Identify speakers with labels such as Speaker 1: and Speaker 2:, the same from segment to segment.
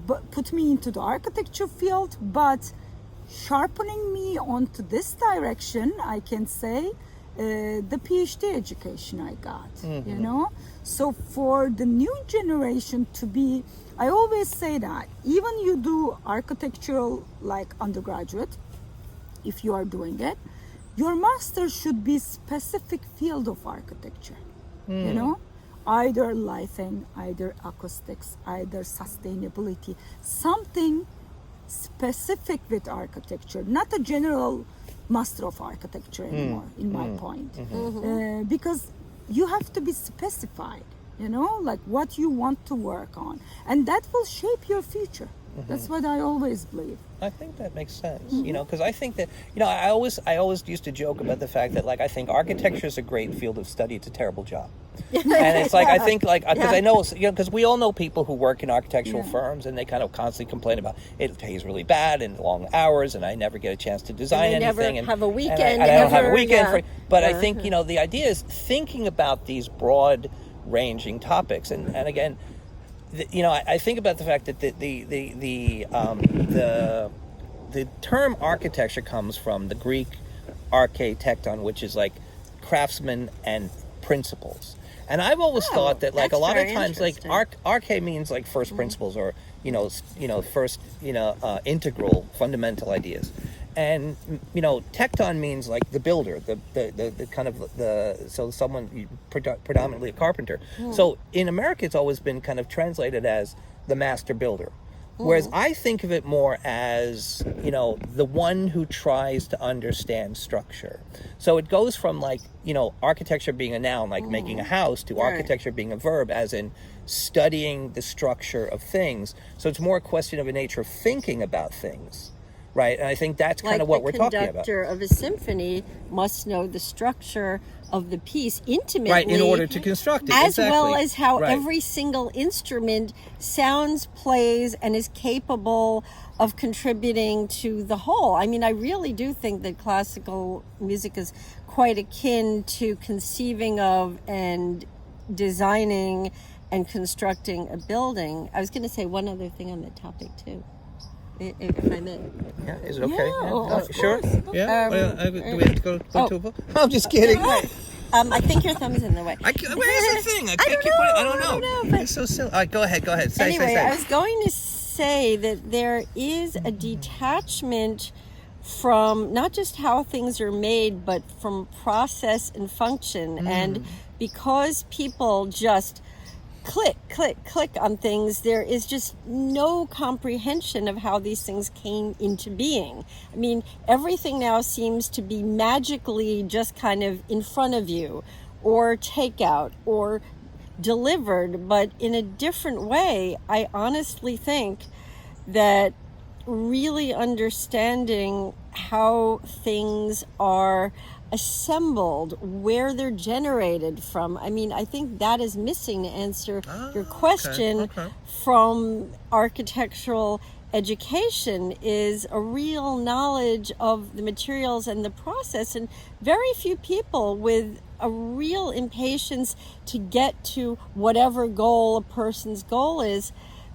Speaker 1: put me into the architecture field, but sharpening me onto this direction, I can say, the PhD education I got, you know? So for the new generation to be, I always say that, even you do architectural like undergraduate, if you are doing it, your master should be specific field of architecture, you know? Either lighting, either acoustics, either sustainability, something specific with architecture, not a general master of architecture anymore, in my point. Because you have to be specified, you know, like what you want to work on. And that will shape your future. That's what I always believe.
Speaker 2: I think that makes sense, you know, because I think that, you know, I always used to joke about the fact that, like, I think architecture is a great field of study. It's a terrible job. And it's like, I think, like, because I know, you know, because we all know people who work in architectural firms, and they kind of constantly complain about it pays really bad and long hours, and I never get a chance to design anything.
Speaker 3: Never have a weekend.
Speaker 2: And I don't have a weekend. But I think, you know, the idea is thinking about these broad ranging topics. And again, you know, I think about the fact that the term architecture comes from the Greek architecton, which is like craftsman and principles. And I've always thought that, like, a lot of times, like, arche means like first principles, or first integral fundamental ideas. And, you know, tecton means like the builder, the kind of so someone predominantly a carpenter. So in America, it's always been kind of translated as the master builder. Whereas I think of it more as, you know, the one who tries to understand structure. So it goes from, like, you know, architecture being a noun, like making a house, to architecture being a verb, as in studying the structure of things. So it's more a question of a nature of thinking about things. Right, and I think that's kind of what we're talking about.
Speaker 3: The conductor of a symphony must know the structure of the piece intimately,
Speaker 2: right, in order to construct it,
Speaker 3: as well as how every single instrument sounds, plays, and is capable of contributing to the whole. I mean, I really do think that classical music is quite akin to conceiving of and designing and constructing a building. I was going to say one other thing on that topic too, if I may.
Speaker 2: Yeah, is it okay?
Speaker 1: Sure.
Speaker 2: Yeah. Do we have to go to a book? I'm just kidding.
Speaker 3: I think your thumb is in the way.
Speaker 2: Where's the thing? I don't know.
Speaker 3: But
Speaker 2: it's so silly. All right, go ahead.
Speaker 3: Say. I was going to say that there is a detachment from not just how things are made, but from process and function. And because people just click on things, there is just no comprehension of how these things came into being. I mean, everything now seems to be magically just kind of in front of you, or takeout, or delivered, but in a different way. I honestly think that really understanding how things are assembled, where they're generated from. I mean, I think that is missing to answer your question from architectural education, is a real knowledge of the materials and the process, and very few people with a real impatience to get to whatever goal a person's goal is.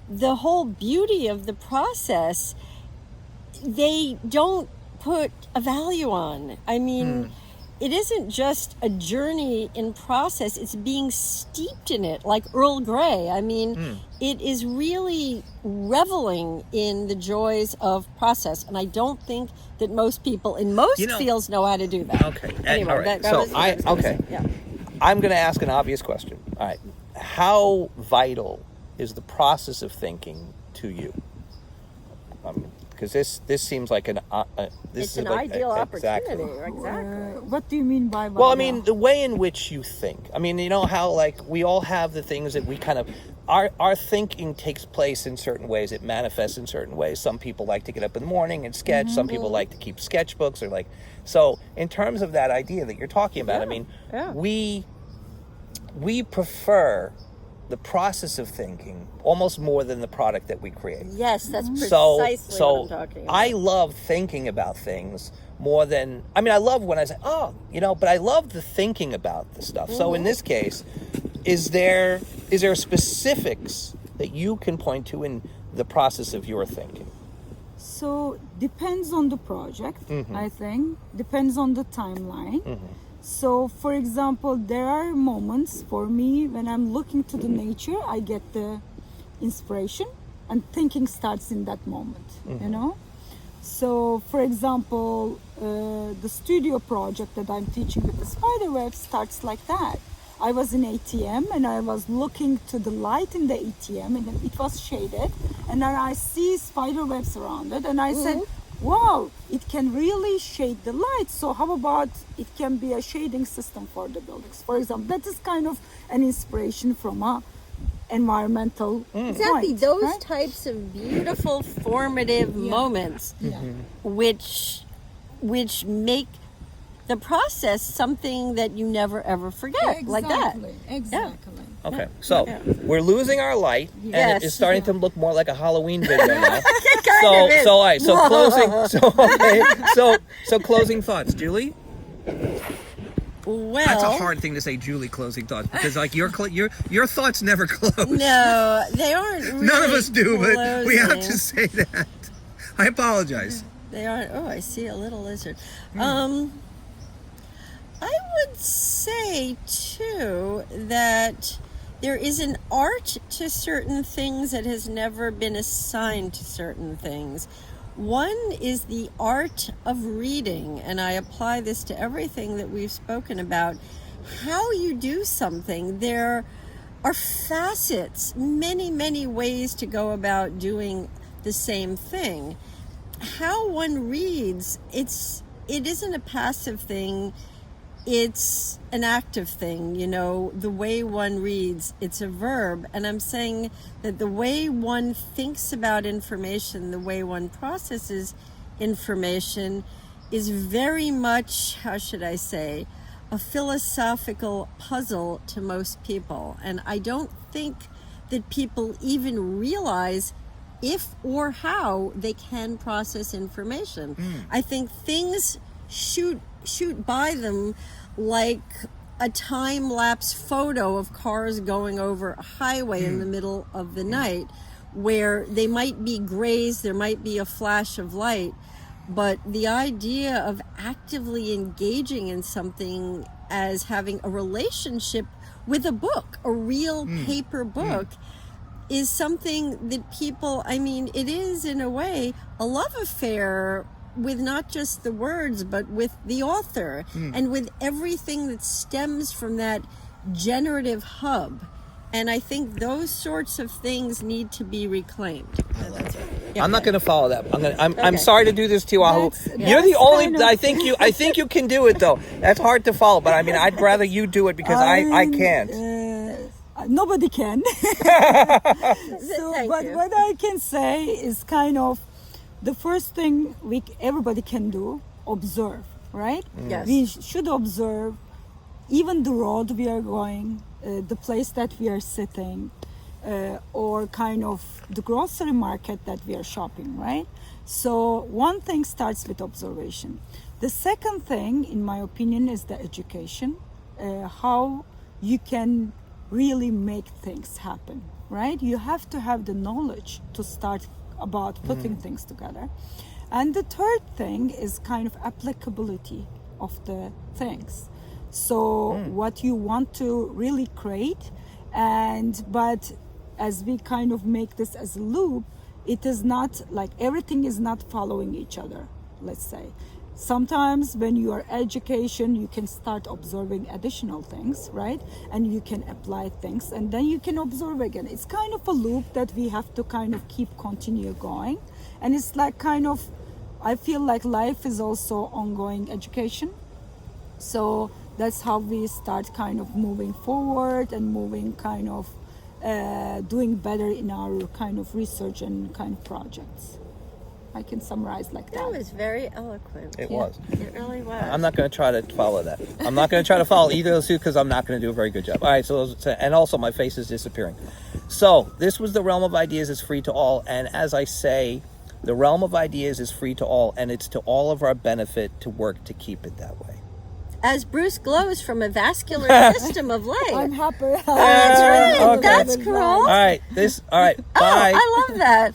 Speaker 3: The whole beauty of the process, they don't put a value on. I mean, it isn't just a journey in process, it's being steeped in it, like Earl Grey. I mean, it is really reveling in the joys of process, and I don't think that most people in most fields know how to do that.
Speaker 2: Okay.
Speaker 3: Anyway,
Speaker 2: all right.
Speaker 3: Yeah.
Speaker 2: I'm going to ask an obvious question. All right. How vital is the process of thinking to you? Because this seems like
Speaker 3: it's an ideal opportunity. Exactly.
Speaker 1: What do you mean by
Speaker 2: well, I mean, the way in which you think. I mean, you know how, like, we all have the things that we kind of, our thinking takes place in certain ways. It manifests in certain ways. Some people like to get up in the morning and sketch. Some people like to keep sketchbooks, or like, so in terms of that idea that you're talking about, I mean, we prefer the process of thinking almost more than the product that we create.
Speaker 3: Yes, that's precisely what I'm talking about.
Speaker 2: I love thinking about things more than, I mean, I love when I say, but I love the thinking about the stuff. So in this case, is there specifics that you can point to in the process of your thinking?
Speaker 1: So depends on the project, I think. Depends on the timeline. So for example, there are moments for me when I'm looking to the nature, I get the inspiration and thinking starts in that moment, you know? So for example, the studio project that I'm teaching with the spiderweb starts like that. I was in ATM and I was looking to the light in the ATM and it was shaded, and then I see spider webs around it, and I said, wow, it can really shade the light. So how about it can be a shading system for the buildings, for example. That is kind of an inspiration from a environmental
Speaker 3: Exactly,
Speaker 1: point,
Speaker 3: those
Speaker 1: right?
Speaker 3: types of beautiful formative moments which make the process something that you never ever forget, like that.
Speaker 1: Exactly.
Speaker 2: Okay, so we're losing our light, and
Speaker 3: Yes.
Speaker 2: it is starting to look more like a Halloween video now.
Speaker 3: is.
Speaker 2: So all right, so closing thoughts, Julie.
Speaker 3: Well,
Speaker 2: That's a hard thing to say, Julie. Closing thoughts, because like your thoughts never close.
Speaker 3: no, they aren't really
Speaker 2: None of us do, but we have to
Speaker 3: closing.
Speaker 2: say that. I apologize.
Speaker 3: They aren't. Oh, I see a little lizard. I would say too that there is an art to certain things that has never been assigned to certain things. One is the art of reading, and I apply this to everything that we've spoken about. How you do something, there are facets, many, many ways to go about doing the same thing. How one reads, it isn't a passive thing, it's an active thing, you know. The way one reads, it's a verb, and I'm saying that the way one thinks about information, the way one processes information is very much, how should I say, a philosophical puzzle to most people. And I don't think that people even realize if or how they can process information. I think things shoot by them like a time-lapse photo of cars going over a highway in the middle of the night, where they might be grazed, there might be a flash of light, but the idea of actively engaging in something as having a relationship with a book, a real paper book, is something that people, I mean, it is in a way a love affair with not just the words, but with the author and with everything that stems from that generative hub. And I think those sorts of things need to be reclaimed.
Speaker 2: I'm not going to follow that. I'm sorry to do this to you, Ahu.
Speaker 1: That's
Speaker 2: You're the only.
Speaker 1: kind of-
Speaker 2: I think you can do it though. That's hard to follow, but I mean, I'd rather you do it because I can't.
Speaker 1: Nobody can. So,
Speaker 3: Thank
Speaker 1: but
Speaker 3: you.
Speaker 1: what I can say is kind of the first thing everybody can do: observe, right?
Speaker 3: Yes.
Speaker 1: We should observe even the road we are going, the place that we are sitting, or kind of the grocery market that we are shopping, right? So one thing starts with observation. The second thing, in my opinion, is the education, how you can really make things happen, right? You have to have the knowledge to start about putting things together. And the third thing is kind of applicability of the things. So what you want to really create, but as we kind of make this as a loop, it is not like everything is not following each other, let's say. Sometimes when you are education, you can start observing additional things, right? And you can apply things, and then you can observe again. It's kind of a loop that we have to kind of continue going. And it's like kind of, I feel like life is also ongoing education. So that's how we start kind of moving forward and moving kind of doing better in our kind of research and kind of projects. I can summarize like that.
Speaker 3: That was very eloquent.
Speaker 2: It was.
Speaker 3: It really was.
Speaker 2: I'm not going to try to follow that. I'm not going to try to follow either of those two because I'm not going to do a very good job. All right, and also my face is disappearing. So this was the realm of ideas is free to all, and as I say, the realm of ideas is free to all, and it's to all of our benefit to work to keep it that way.
Speaker 3: as Bruce glows from a vascular system of light.
Speaker 1: I'm happy.
Speaker 3: That's right.
Speaker 2: Okay.
Speaker 3: That's cool.
Speaker 2: All right. All right.
Speaker 3: Oh,
Speaker 2: Bye.
Speaker 3: I love that.